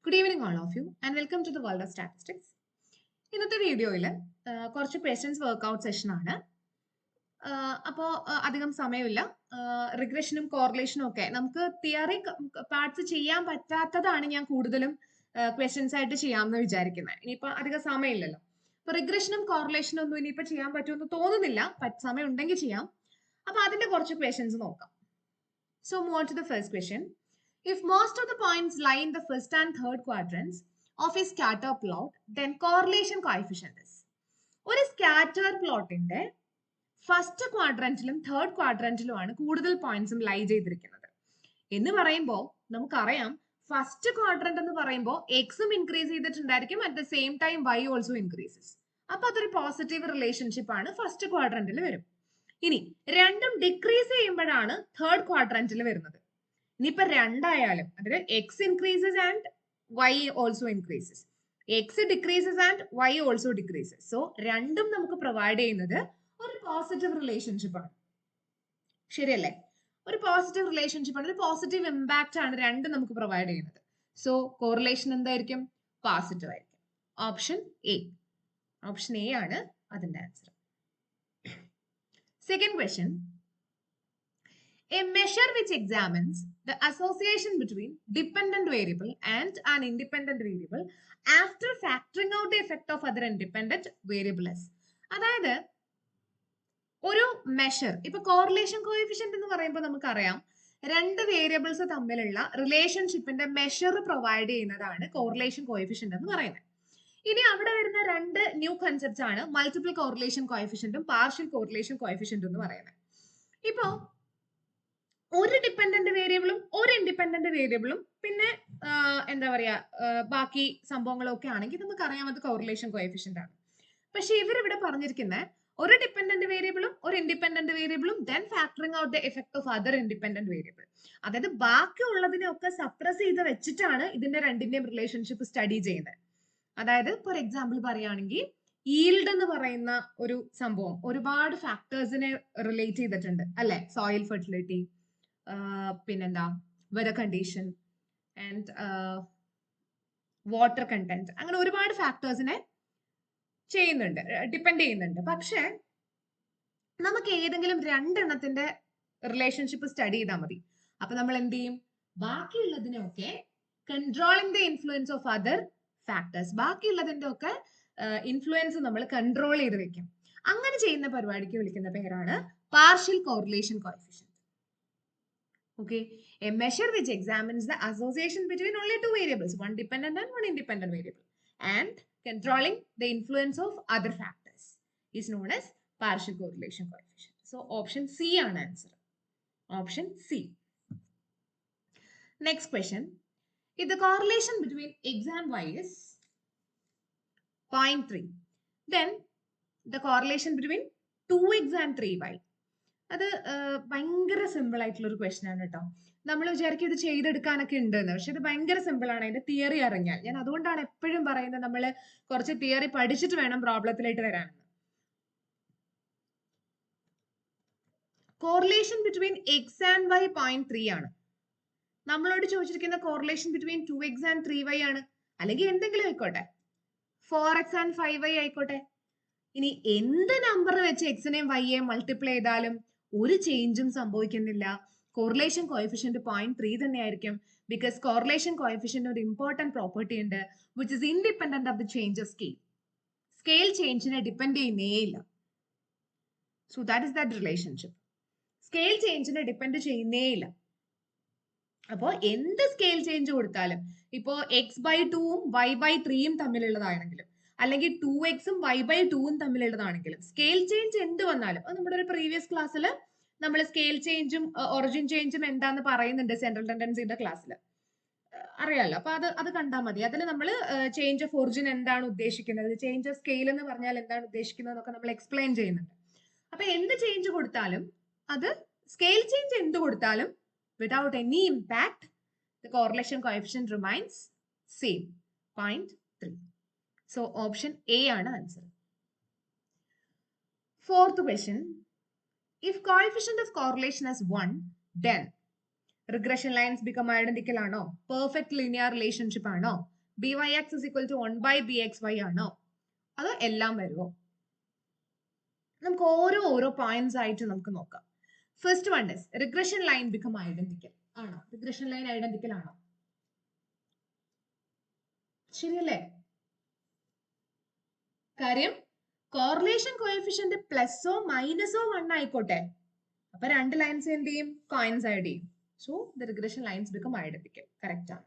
Good evening, all of you, and welcome to the world of statistics. ഇന്നത്തെ വീഡിയോയിൽ കുറച്ച് questions work out session ആണ്. അപ്പോൾ അധികം സമയമില്ല. റിഗ്രഷനും കോറിലേഷനും ഒക്കെ നമുക്ക് തിയറി പാർട്സ് ചെയ്യാൻ പറ്റാത്തതാണ് ഞാൻ കൂടുതലും ക്വസ്റ്റ്യൻസ് ആയിട്ട് ചെയ്യാമെന്ന് വിചാരിക്കുന്നത്. ഇനിയിപ്പോൾ അധികം സമയമില്ലല്ലോ. അപ്പോൾ റിഗ്രഷനും കോറിലേഷനും ഒന്നും ഇനിയിപ്പോൾ ചെയ്യാൻ പറ്റുമെന്ന് തോന്നുന്നില്ല. സമയം ഉണ്ടെങ്കിൽ ചെയ്യാം. അപ്പോൾ അതിന്റെ കുറച്ച് ക്വസ്റ്റ്യൻസ് നോക്കാം. So move on to the first question. If most of the points lie in the first and third quadrants of a scatter plot, then correlation coefficient is. ഒരു സ്കാറ്റർ പ്ലോട്ടിന്റെ ഫസ്റ്റ് ക്വാഡ്രന്റിലും തേർഡ് ക്വാഡ്രന്റിലുമാണ് കൂടുതൽ പോയിന്റ്സും ലൈ ചെയ്തിരിക്കുന്നത് എന്ന് പറയുമ്പോൾ നമുക്കറിയാം first quadrant എന്ന് പറയുമ്പോൾ എക്സും increase ചെയ്തിട്ടുണ്ടായിരിക്കും, at the same time Y also increases. അപ്പൊ അതൊരു പോസിറ്റീവ് റിലേഷൻഷിപ്പ് ആണ് ഫസ്റ്റ് ക്വാഡ്രന്റിൽ വരും. ഇനി രണ്ടും ഡിക്രീസ് ചെയ്യുമ്പോഴാണ് തേർഡ് ക്വാഡ്രന്റിൽ വരുന്നത്. ഇനിയിപ്പോ രണ്ടായാലും അതായത് X increases and Y also increases, X decreases and Y also decreases. So രണ്ടും നമുക്ക് പ്രൊവൈഡ് ചെയ്യുന്നത് ഒരു പോസിറ്റീവ് റിലേഷൻഷിപ്പ് ആണ്. ശരിയല്ലേ? ഒരു പോസിറ്റീവ് റിലേഷൻഷിപ്പ് ആണ്, ഒരു പോസിറ്റീവ് ഇമ്പാക്റ്റ് ആണ് രണ്ടും നമുക്ക് പ്രൊവൈഡ് ചെയ്യുന്നത്. സോ കോറിലേഷൻ എന്തായിരിക്കും? പോസിറ്റീവ് ആയിരിക്കും. Option A. ഓപ്ഷൻ എ ആണ് അതിന്റെ answer. Second question. A measure which examines the association between dependent variable and an independent variable after factoring out the effect of other independent variables. അതായത് ഒരു measure, ഇപ്പൊ correlation coefficient എന്ന് പറയുമ്പോൾ നമുക്കറിയാം രണ്ട് variables തമ്മിലുള്ള റിലേഷൻഷിപ്പിന്റെ മെഷർ പ്രൊവൈഡ് ചെയ്യുന്നതാണ് correlation coefficient എന്ന് പറയുന്നത്. ഇനി അവിടെ വരുന്ന രണ്ട് ന്യൂ കൺസെപ്റ്റ്സ് ആണ് മൾട്ടിപ്പിൾ കോറിലേഷൻ കോഎഫിഷ്യന്റും പാർഷ്യൽ കോറിലേഷൻ കോഎഫിഷ്യന്റും എന്ന് പറയുന്നത്. ഇപ്പോ ഒരു ഡിപ്പെൻഡന്റ് വേരിയബിളും ഒരു ഇൻഡിപെൻഡന്റ് വേരിയബിളും പിന്നെ എന്താ പറയാ ബാക്കി സംഭവങ്ങളൊക്കെ ആണെങ്കിൽ നമുക്കറിയാം അത് കോറിലേഷൻ കോഎഫിഷ്യന്റ് ആണ്. പക്ഷെ ഇവരിവിടെ പറഞ്ഞിരിക്കുന്ന ഒരു ഡിപ്പെൻഡന്റ് വേരിയബിളും ഒരു ഇൻഡിപെൻഡന്റ് വേരിയബിളും then factoring out the effect of other independent variable. അതായത് ബാക്കിയുള്ളതിനെയൊക്കെ സപ്രസ് ചെയ്ത് വെച്ചിട്ടാണ് ഇതിന്റെ രണ്ടിന്റെയും റിലേഷൻഷിപ്പ് സ്റ്റഡി ചെയ്യുന്നത്. അതായത് ഫോർ എക്സാമ്പിൾ പറയുകയാണെങ്കിൽ ഈൽഡ് എന്ന് പറയുന്ന ഒരു സംഭവം ഒരുപാട് ഫാക്ടേഴ്സിനെ റിലേറ്റ് ചെയ്തിട്ടുണ്ട് അല്ലെ? സോയിൽ ഫെർട്ടിലിറ്റി, പിന്നെന്താ weather condition and water content, അങ്ങനെ ഒരുപാട് ഫാക്ടേഴ്സിനെ ചെയ്യുന്നുണ്ട്, ഡിപ്പെൻഡ് ചെയ്യുന്നുണ്ട്. പക്ഷെ നമുക്ക് ഏതെങ്കിലും രണ്ടെണ്ണത്തിന്റെ റിലേഷൻഷിപ്പ് സ്റ്റഡി ചെയ്താൽ മതി. അപ്പൊ നമ്മൾ എന്ത് ചെയ്യും? ബാക്കിയുള്ളതിനൊക്കെ controlling the influence of other factors, ബാക്കിയുള്ളതിന്റെ ഒക്കെ ഇൻഫ്ലുവൻസ് നമ്മൾ കൺട്രോൾ ചെയ്ത് വെക്കും. അങ്ങനെ ചെയ്യുന്ന പരിപാടിക്ക് വിളിക്കുന്ന പേരാണ് partial correlation coefficient. Okay, a measure which examines the association between only two variables, one dependent and one independent variable, and controlling the influence of other factors is known as partial correlation coefficient. So option C ആണ് answer. Option C. Next question. If the correlation between x and y is 0.3, then the correlation between 2x and 3y. അത് ഭയങ്കര simple ആയിട്ടുള്ള ഒരു question ആണ് കേട്ടോ. നമ്മൾ വിചാരിക്കും ഇത് ചെയ്തെടുക്കാനൊക്കെ ഉണ്ടെന്ന്, പക്ഷെ ഇത് ഭയങ്കര സിമ്പിൾ ആണ്. അതിന്റെ തിയറി അറിഞ്ഞാൽ, ഞാൻ അതുകൊണ്ടാണ് എപ്പോഴും പറയുന്നത് നമ്മൾ കുറച്ച് തിയറി പഠിച്ചിട്ട് വേണം പ്രോബ്ലത്തിലേക്ക് വരാനെന്ന്. Correlation between X and Y 0.3 ആണ്. നമ്മളോട് ചോദിച്ചിരിക്കുന്ന correlation between 2x and 3y ആണ്, അല്ലെങ്കിൽ എന്തെങ്കിലും ആയിക്കോട്ടെ, 4x and 5y ആയിക്കോട്ടെ. ഇനി എന്ത് നമ്പർ വെച്ച് എക്സിനെയും വൈയെയും മൾട്ടിപ്ലൈ ചെയ്താലും ഒരു ചേഞ്ചും സംഭവിക്കുന്നില്ല. കോറിലേഷൻ കോഎഫിഷ്യന്റ് 0.3 തന്നെയായിരിക്കും. ബിക്കോസ് കോറിലേഷൻ കോഎഫിഷ്യന്റ് ഒരു ഇമ്പോർട്ടന്റ് പ്രോപ്പർട്ടി ഉണ്ട്, which is independent of the change of scale. Scale ചേഞ്ചിനെ ഡിപ്പെൻഡ് ചെയ്യുന്നേയില്ല. So that is that relationship. Scale ചേഞ്ചിനെ ഡിപ്പെൻഡ് ചെയ്യുന്നേയില്ല. അപ്പോൾ എന്ത് സ്കെയിൽ ചേഞ്ച് കൊടുത്താലും, ഇപ്പോ x/2ഉം y/3ഉം തമ്മിലുള്ളതാണെങ്കിലും, അല്ലെങ്കിൽ 2xും y/2ഉം തമ്മിലുള്ളതാണെങ്കിലും, സ്കെയിൽ ചേഞ്ച് എന്ത് വന്നാലും, അത് നമ്മുടെ ഒരു പ്രീവിയസ് ക്ലാസ്സിൽ നമ്മൾ സ്കെയിൽ ചേഞ്ചും ഒറിജിൻ ചേഞ്ചും എന്താന്ന് പറയുന്നുണ്ട് സെൻട്രൽ ടെൻഡൻസിന്റെ ക്ലാസ്സിൽ, അറിയാലോ. അപ്പൊ അത് കണ്ടാൽ മതി. അതിൽ നമ്മൾ ചേഞ്ച് ഓഫ് ഒറിജിൻ എന്താണ് ഉദ്ദേശിക്കുന്നത്, ചേഞ്ച് ഓഫ് സ്കെയിൽ എന്ന് പറഞ്ഞാൽ എന്താണ് ഉദ്ദേശിക്കുന്നത് എന്നൊക്കെ നമ്മൾ എക്സ്പ്ലെയിൻ ചെയ്യുന്നുണ്ട്. അപ്പൊ എന്ത് ചേഞ്ച് കൊടുത്താലും, അത് സ്കെയിൽ ചേഞ്ച് എന്ത് കൊടുത്താലും, without any impact, the correlation coefficient remains same, 0.3. So option A ആണ് answer. Fourth question. If coefficient of correlation is 1, then regression lines become identical ആണോ, perfect linear relationship ആണോ, BYX is equal to 1 by BXY ആണോ അതോ എല്ലാം വരുമോ? നമുക്ക് ഓരോ points ആയിട്ട് നമുക്ക് നോക്കാം. First one is regression line become identical ആണോ? റിഗ്രഷൻ ലൈൻ ഐഡന്റിക്കൽ ആണോ? ശരിയല്ലേ? കാര്യം കോറിലേഷൻ കോഎഫിഷ്യന്റ് പ്ലസോ മൈനസോ 1 ആയിക്കോട്ടെ, അപ്പൊ രണ്ട് ലൈൻസ് എന്ത് ചെയ്യും? കോയിൻസൈഡ് ചെയ്യും. So the regression lines become identical. Correct ആണ്.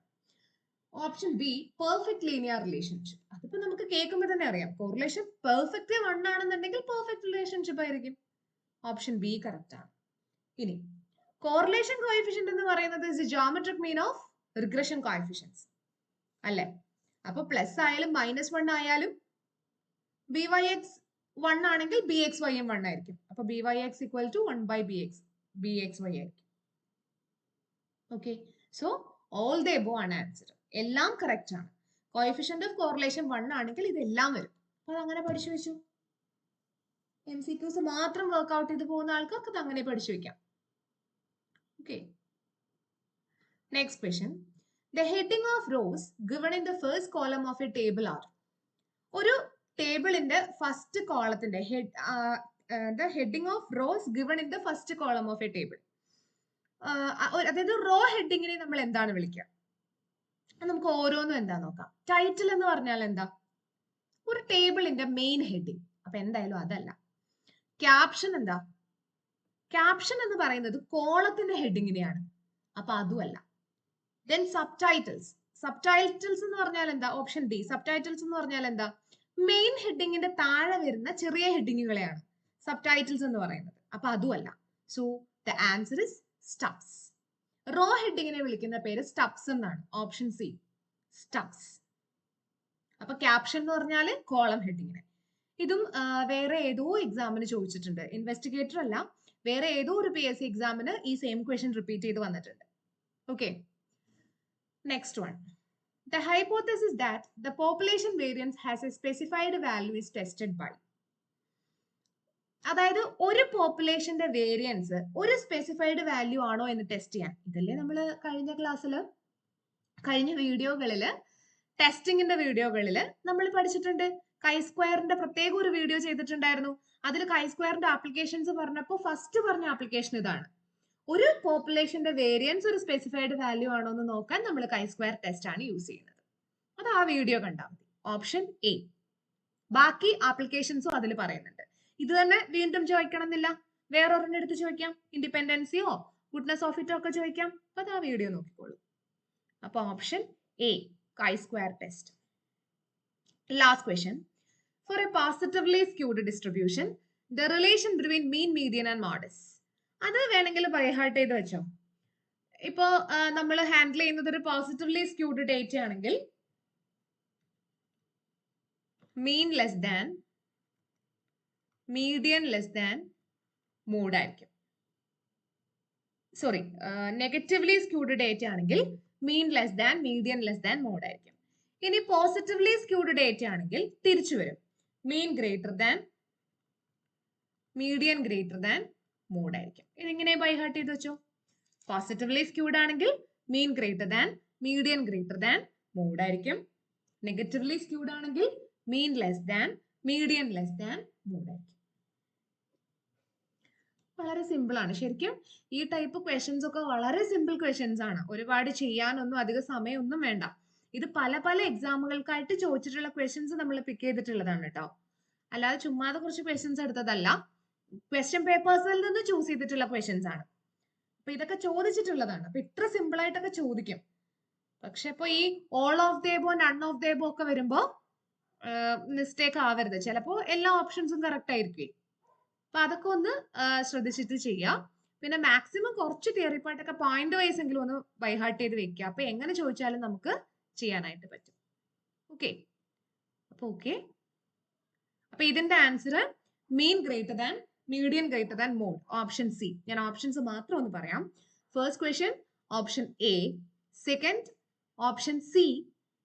Option B perfect linear relationship. അതിപ്പോ നമുക്ക് കേൾക്കുമ്പോൾ തന്നെ അറിയാം, കോറിലേഷൻ പെർഫെക്റ്റ് 1 ആണെന്നുണ്ടെങ്കിൽ പെർഫെക്റ്റ് റിലേഷൻഷിപ്പ് ആയിരിക്കും. ഓപ്ഷൻ ബി കറക്റ്റ് ആണ്. ഇനി കോറിലേഷൻ കോഎഫിഷ്യന്റ് എന്ന് പറയുന്നത് is geometric mean of regression coefficients അല്ലേ? അപ്പൊ പ്ലസ് ആയാലും -1 ആയാലും BYX 1 ആണെങ്കിൽ BXY 1 ആയിരിക്കും. അപ്പൊ BYX equal to 1 by BXY ആയിരിക്കും. Okay, so all the above ആണ് ആൻസർ. എല്ലാം കറക്റ്റ് ആണ്. കോഎഫിഷ്യന്റ് ഓഫ് കോറിലേഷൻ 1 ആണെങ്കിൽ ഇതെല്ലാം വരും. അപ്പൊ അതങ്ങനെ പഠിച്ചു വെച്ചു. MCQs മാത്രം വർക്ക്ഔട്ട് ചെയ്ത് പോകുന്ന ആൾക്കാർക്ക് അത് അങ്ങനെ പഠിച്ചു വെക്കാം. Okay, next question. The heading of rows given in the first column of a table are. ഒരു ടേബിളിന്റെ first കോളത്തിന്റെ the heading of rows given in the first column of a table. അതായത് റോ ഹെഡിങ്ങിനെ നമ്മൾ എന്താണ് വിളിക്കുക? നമുക്ക് ഓരോന്നും എന്താ നോക്കാം. ടൈറ്റിൽ എന്ന് പറഞ്ഞാൽ എന്താ? ഒരു ടേബിളിന്റെ മെയിൻ ഹെഡിങ്. അപ്പൊ എന്തായാലും അതല്ല. ക്യാപ്ഷൻ എന്താ? ക്യാപ്ഷൻ എന്ന് പറയുന്നത് കോളത്തിന്റെ ഹെഡിങ്ങിനെയാണ്. അപ്പൊ അതുമല്ല. Then sub titles. Sub titles എന്ന് പറഞ്ഞാൽ എന്താ? Option D. സബ് ടൈറ്റിൽസ് എന്ന് പറഞ്ഞാൽ എന്താ? മെയിൻ ഹെഡിങ്ങിന്റെ താഴെ വരുന്ന ചെറിയ ഹെഡിങ്ങുകളെയാണ് സബ് ടൈറ്റിൽസ് എന്ന് പറയുന്നത്. അപ്പൊ അതുമല്ല. So the answer is stubs. Row ഹെഡിങ്ങിനെ വിളിക്കുന്ന പേര് സ്റ്റബ്സ് എന്നാണ്. Option C stubs. അപ്പൊ ക്യാപ്ഷൻ എന്ന് പറഞ്ഞാൽ കോളം ഹെഡിങ്ങിനെ. ഇതും വേറെ ഏതോ എക്സാമിന് ചോദിച്ചിട്ടുണ്ട്. ഇൻവെസ്റ്റിഗേറ്റർ അല്ല, വേറെ ഏതോ ഒരു PSC എക്സാമിന് ഈ സെയിം ക്വസ്റ്റ്യൻ റിപ്പീറ്റ് ചെയ്ത് വന്നിട്ടുണ്ട്. Okay, next one. The hypothesis that the population variance has a specified value is tested by. അതായത് ഒരു പോപ്പുലേഷന്റെ വേരിയൻസ് ഒരു സ്പെസിഫൈഡ് വാല്യൂ ആണോ എന്ന് ടെസ്റ്റ് ചെയ്യാൻ. ഇതല്ലേ നമ്മൾ കഴിഞ്ഞ ക്ലാസ്സില് കഴിഞ്ഞ വീഡിയോകളില് ടെസ്റ്റിംഗിന്റെ വീഡിയോകളില് നമ്മൾ പഠിച്ചിട്ടുണ്ട്. കൈസ്ക്വയറിന്റെ പ്രത്യേക ഒരു വീഡിയോ ചെയ്തിട്ടുണ്ടായിരുന്നു. അതിൽ കൈസ്ക്വയറിന്റെ ആപ്ലിക്കേഷൻസ് പറഞ്ഞപ്പോൾ ഫസ്റ്റ് പറഞ്ഞ ആപ്ലിക്കേഷൻ ഇതാണ്. ഒരു പോപ്പുലേഷന്റെ വേരിയൻസ് ഒരു സ്പെസിഫൈഡ് വാല്യൂ ആണോ എന്ന് നോക്കാൻ നമ്മൾ കൈസ്ക്വയർ ടെസ്റ്റ് ആണ് യൂസ് ചെയ്യുന്നത്. അത് ആ വീഡിയോ കണ്ടാൽ മതി. Option A. ബാക്കി ആപ്ലിക്കേഷൻസും അതിൽ പറയുന്നുണ്ട്. ഇത് തന്നെ വീണ്ടും ചോദിക്കണം എന്നില്ല, വേറൊരെണ്ണം എടുത്ത് ചോദിക്കാം. ഇൻഡിപെൻഡൻസിയോ ഗുഡ്നെസ് ഓഫ് ഇറ്റോ ഒക്കെ ചോദിക്കാം. അപ്പൊ അത് ആ വീഡിയോ നോക്കിക്കോളൂ. അപ്പൊ option A chi square test. Last question. For a positively skewed distribution the relation between mean, median and modes. അത് വേണമെങ്കിൽ ബൈഹാർട്ട് ചെയ്ത് വെച്ചോ. ഇപ്പോ നമ്മൾ ഹാൻഡിൽ ചെയ്യുന്നത് ഒരു പോസിറ്റീവ്ലി സ്ക്യൂഡ് ഡേറ്റ ആണെങ്കിൽ mean less than median less than mode ആയിരിക്കും. സോറി, നെഗറ്റീവ്ലി സ്ക്യൂഡ് ഡേറ്റ ആണെങ്കിൽ mean less than median less than mode ആയിരിക്കും. ഇനി പോസിറ്റീവ്ലി സ്ക്യൂഡ് ഡേറ്റ ആണെങ്കിൽ തിരിച്ചു വരും. Mean greater than median greater than mode ആയിരിക്കും. ഇതിങ്ങനെ ബൈഹാർട്ട് ചെയ്ത് വെച്ചോ. പോസിറ്റീവ്ലി സ്ക്യൂഡ് ആണെങ്കിൽ mean greater than median greater than mode ആയിരിക്കും. നെഗറ്റീവ്ലി സ്ക്യൂഡ് ആണെങ്കിൽ mean less than median less than mode ആയിരിക്കും. വളരെ സിമ്പിൾ ആണ്. ശരിക്കും ഈ ടൈപ്പ് ക്വസ്റ്റ്യൻസ് ഒക്കെ വളരെ സിമ്പിൾ ക്വസ്റ്റ്യൻസ് ആണ്. ഒരുപാട് ചെയ്യാനൊന്നും അധിക സമയമൊന്നും വേണ്ട. ഇത് പല പല എക്സാമുകൾക്കായിട്ട് ചോദിച്ചിട്ടുള്ള ക്വസ്റ്റ്യൻസ് നമ്മൾ പിക്ക് ചെയ്തിട്ടുള്ളതാണ് കേട്ടോ. അല്ലാതെ ചുമ്മാതെ കുറച്ച് ക്വസ്റ്റ്യൻസ് എടുത്തതല്ല. ക്വസ്റ്റ്യൻ പേപ്പേഴ്സിൽ നിന്ന് ചൂസ് ചെയ്തിട്ടുള്ള ക്വസ്റ്റ്യൻസ് ആണ്. അപ്പൊ ഇതൊക്കെ ചോദിച്ചിട്ടുള്ളതാണ്. അപ്പൊ ഇത്ര സിമ്പിൾ ആയിട്ടൊക്കെ ചോദിക്കും. പക്ഷെ ഇപ്പൊ ഈ all of the above none of the above ഒക്കെ വരുമ്പോ മിസ്റ്റേക്ക് ആവരുത്. ചിലപ്പോ എല്ലാ ഓപ്ഷൻസും കറക്റ്റ് ആയിരിക്കും. അപ്പൊ അതൊക്കെ ഒന്ന് ശ്രദ്ധിച്ചിട്ട് ചെയ്യാം. പിന്നെ മാക്സിമം കുറച്ച് തിയറി പാർട്ടൊക്കെ പോയിന്റ് വൈസ് എങ്കിലും ഒന്ന് ബൈഹാർട്ട് ചെയ്ത് വെക്കുക. അപ്പൊ എങ്ങനെ ചോദിച്ചാലും നമുക്ക് ചെയ്യാനായിട്ട് പറ്റും. ഓക്കെ, അപ്പൊ ഇതിന്റെ answer mean greater than median greater than mode. Option C. ഞാൻ ഓപ്ഷൻസ് മാത്രം ഒന്ന് പറയാം. First question option A, second option C,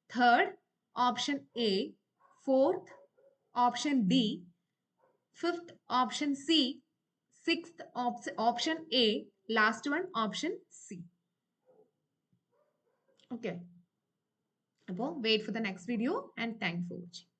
third option A, fourth option D, fifth option C, sixth option A, last one option C. Okay. അപ്പോൾ wait for the next video and thank for watching.